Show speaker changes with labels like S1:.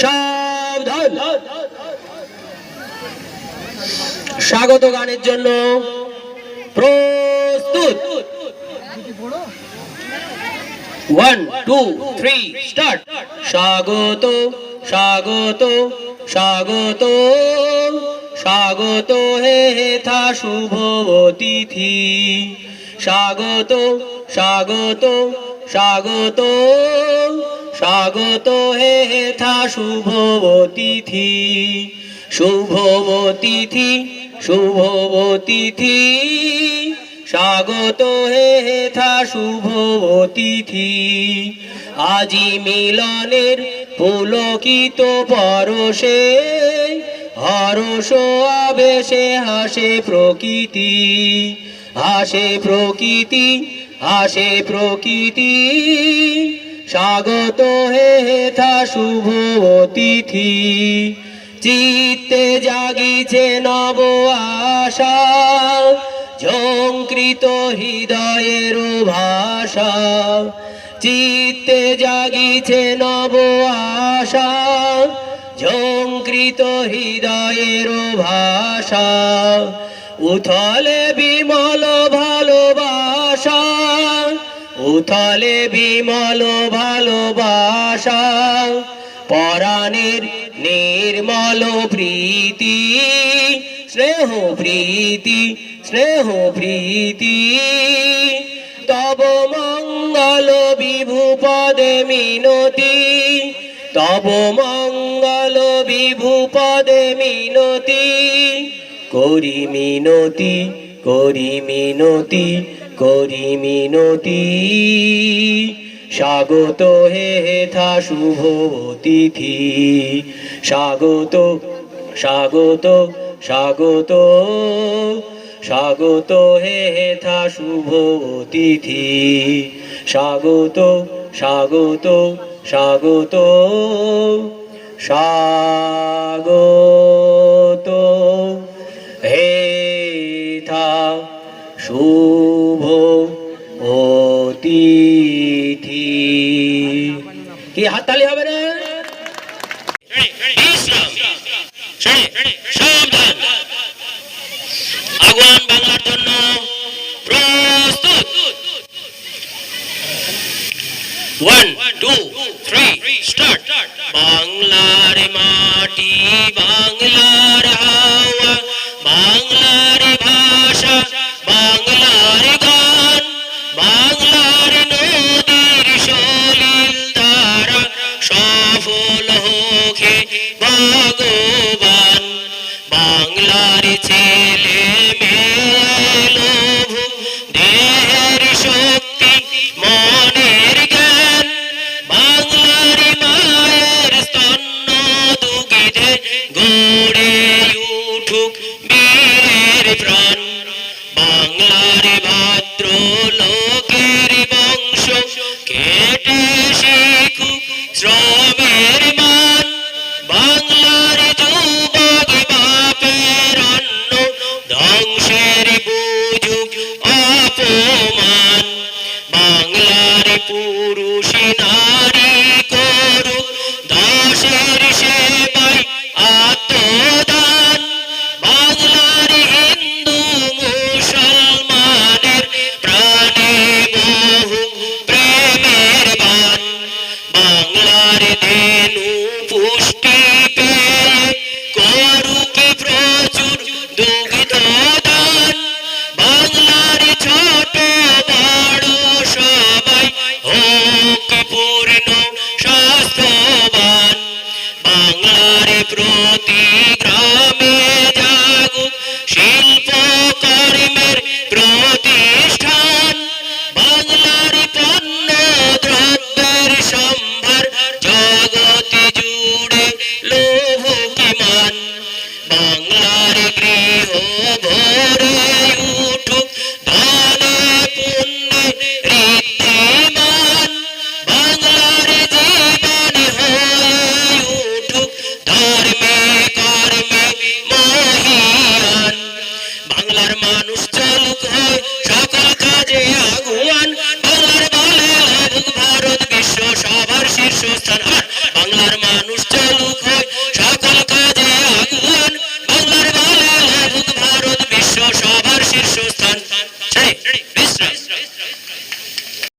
S1: সাবধান। স্বাগত গানের জন্য প্রস্তুত। 1 2 3 স্টার্ট। স্বাগত স্বাগত স্বাগত স্বাগত হে হেথা শুভ অতিথি। স্বাগত স্বাগত স্বাগত স্বাগত হে হেথা শুভ অতিথি। শুভ অতিথি শুভ অতিথি স্বাগত হে হেথা শুভ অতিথি। আজি মিলনের পুলকিত পরশে হরষ আবেশে হাসে প্রকৃতি। হাসে প্রকৃতি হাসে প্রকৃতি। স্বাগত হে হেথা শুভ অতিথি। চিত্তে জাগিছে নব আশা ঝঙ্কৃত হৃদয়ের ভাষা। চিত্তে জাগিছে নব আশা ঝঙ্কৃত হৃদয়ের ভাষা। উথলে বিমল ভালোবাসা উথলে বিমল ভালোবাসা। পরাণের নির্মল প্রীতি স্নেহ প্রীতি স্নেহ প্রীতি। তব মঙ্গল বিভু পদে মিনতি। তব মঙ্গল বিভু পদে মিনতি। করি মিনতি করি মিনতি করি মিনতি। স্বাগত হে হেথা শুভ অতিথি। স্বাগত স্বাগত স্বাগত স্বাগত হে হেথা শুভ অতিথি। স্বাগত স্বাগত স্বাগত স্বাগত হেথা শুভ অতিথি। কি হাততালি হবে না? সাবধান। আগুয়ান বাংলার জন্য প্রস্তুত। 1 2 3 স্টার্ট। বাংলার মাটি বাংলার হাওয়া বাংলার ভাষা বাংলার গান বাংলার নদীর সলিল ধারা সফল হোকে ভগবান। বাংলার ছেলে মেয়ে লোভ দেহের শক্তি মনের জ্ঞান বাংলার মায়ের স্তন্য দুগ্ধে গড়ে উঠুক বীরের প্রাণ। বাংলার ভাদ্র লোকের বংশ কেটে শিখুক শ্রমের মান। বাংলার যুবক বাপের অন্ন ধ্বংসের বুঝুক অপমান। বাংলার পুরুষ নারী করুক দাসের সেবায় আত্মদান। বাংলার হিন্দু মুসলমানের প্রাণে বহুক প্রেমের বান। বাংলার ধেনু পুষ্টি পেয়ে করুক প্রচুর দুগ্ধ দান। বাংলার ছোট বড় সবাই হোক পূর্ণ স্বাস্থ্যবান। বাংলার প্রতি গ্রামে জাগুক শিল্প কর্মের প্রতিষ্ঠান। বাংলার পণ্য দ্রব্যের সম্ভার জগতে জুড়ে লোভকিমান। বাংলার গৃহ ভরে উঠুক ধনে পুণ্যে ঋদ্ধিমান। বাংলার জীবন হয়ে উঠুক ধর্মে কর্মে মহিয়ান। বাংলার মানুষ চলুক হয় সকল কাজে আগুয়ান। বাংলার বলে লাগুক ভারত বিশ্ব সবার শীর্ষস্থান। বাংলার